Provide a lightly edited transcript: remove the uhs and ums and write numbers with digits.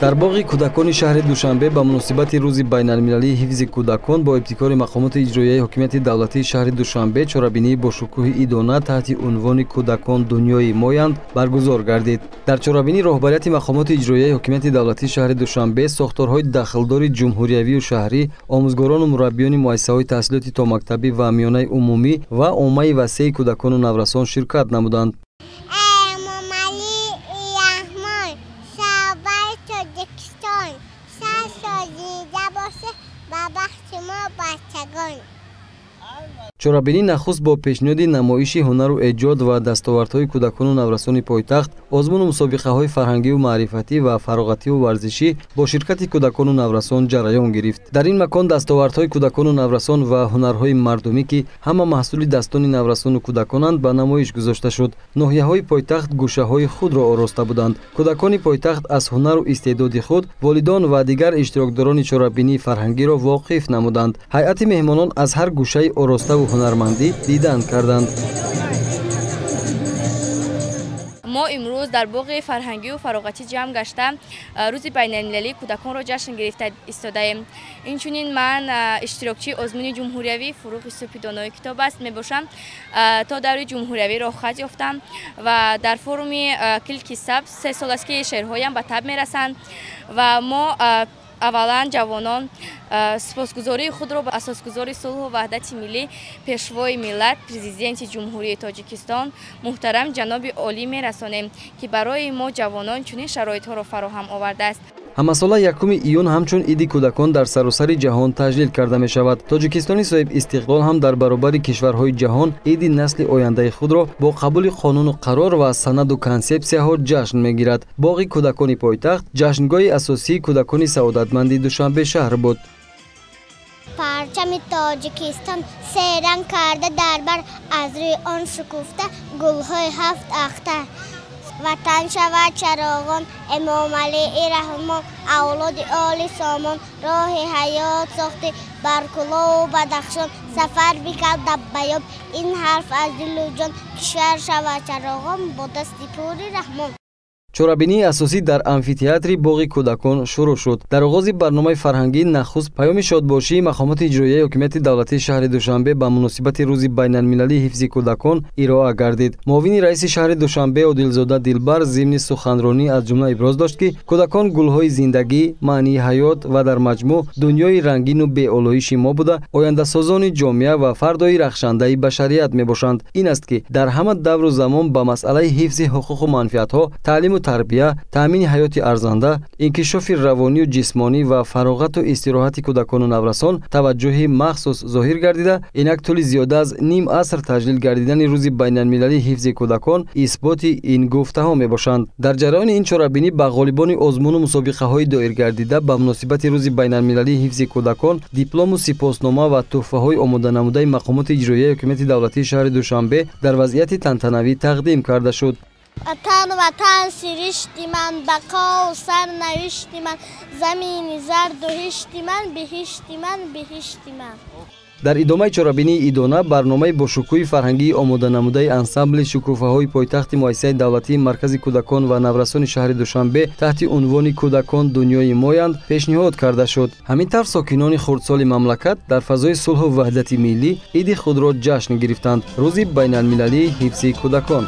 در باغ کودکان شهر دوشنبه به مناسبت روز بین‌المللی حفظ کودکان با ابتکار مقامات اجرایی حکومت دولتی شهر دوشنبه چرابینی با شکوه ایدانه تحت عنوان کودکان دنیای مایند برگزار گردید. در چرابینی رهبریت مقامات اجرایی حکومت دولتی شهر دوشنبه ساختارهای داخلدار جمهوریوی و شهری، آموزگاران و مربیان مؤسسه‌های تحصیلاتی تا مکتبی و میانه عمومی و عامه وسیع کودکان و نورسان شرکت نمودند. چرابینی نخست با پیشنهاد نمایش هنر و ایجاد و دستاوردهای کودکان و نورسان پایتخت، آزمون و مسابقه‌های فرهنگی و معرفتی و فراغتی و ورزشی با شرکت کودکان و نورسان جریان گرفت. در این مکان دستاوردهای کودکان و نورسان و هنرهای مردمی که همه محصول دستان نورسان و کودکانند به نمایش گذاشته شد. ناحیه‌های پایتخت گوشه‌های خود را آراسته بودند. کودکان پایتخت از هنر و استعداد خود والدان و دیگر اشتراکداران چرابینی فرهنگی را واقف نمودند. هیئت مهمانان از هر گوشه آراسته و هنرمندی دیدن کردند. ما امروز در باغ فرهنگی و فراغتی جمع گشته روز بین‌المللی کودکان را جشن گرفته ایستاده‌ایم. اینچنین من اشتراکچی آزمون جمهوریوی فروغ یوسفی دانای کتاب است میباشم. تا دوره جمهوریوی را خط یافتم و در فرم کلکی سبز 3 سال است که شعرهایم به تب میرسند و ما اولا جوانان سپاسگزاری خود را به اساسگزار صلح و وحدت ملی پیشوای ملت پرزیدنت جمهوری تاجیکستان محترم جناب عالی میرسانیم که برای ما جوانان چنین شرایط ها را فراهم آورده است. همساله 1 ایون همچون عید کودکان در سراسر جهان تجلیل کرده می شود. تاجیکستان صاحب استقلال هم در برابر کشورهای جهان عید نسل آینده خود را با قبول قانون و قرار و سند و کنسپسی‌ها جشن می گیرد. باغ کودکان پایتخت جشنگاه اساسی کودکان سعادتمند دوشنبه شهر بود. پرچم تاجیکستان 3 رنگ کرده در بر، از روی آن شکفته گل‌های 7 اختر. وطن شود چراغان، امام علی رحمان، اولاد آل سامان، راه حیات ساخته بر کلاه و بدخشان، سفر بکرد در بیاب این حرف از دل و جان، کشور شود چراغان با دست پوری رحمان. چرابینی اساسی در امفی‌تئاتر باغ کودکان شروع شد. در آغاز برنامه فرهنگی نخست پیام شادباشی مقامات اجرایی حکومت دولتی شهر دوشنبه به مناسبت روز بین‌المللی حفظ کودکان ارائه گردید. معاون رئیس شهر دوشنبه عادلزاده دلبر ضمن سخنرانی از جمله ابراز داشت که کودکان گل‌های زندگی، معنی حیات و در مجموع دنیای رنگین و بی‌آلایش ما بوده آینده سازان جامعه و فردای رخشنده بشریت میباشند. این است که در همه دور و زمان به مسئله حفظ حقوق و منفعت‌ها، تعلیم و تربیه، تامین حیات ارزنده، انکشاف روانی و جسمانی و فراغت و استراحت کودکان و نورسان توجه مخصوص ظاهر گردیده. اینک طول زیاده از نیم عصر تجلیل گردیدن روز بین‌المللی حفظ کودکان اثبات این گفته ها می باشند. در جریان این چرابینی به غالبان آزمون و مسابقه های دایر گردیده به مناسبت روز بین‌المللی حفظ کودکان دیپلم و سپاسنامه و تحفه های آماده نموده مقامات اجرایی حکومت دولتی شهر دوشنبه در وضعیت تنتنوی تقدیم کرده شد. وطن سرشتی من، بقا و سرنوشتی من، زمین زرد و هشتی من، بهشتی من، بهشتی من. در ادامه چرابینی ایدانه برنامه با شکوه فرهنگی آماده نموده انسامبل شکوفه‌های پایتخت مؤسسه دولتی مرکز کودکان و نورسان شهر دوشنبه تحت عنوان کودکان دنیای مایند پیشنهاد کرده شد. همینطور ساکنان خردسال مملکت در فضای صلح و وحدت ملی عید خود را جشن گرفتند. روز بین‌المللی حفظ کودکان.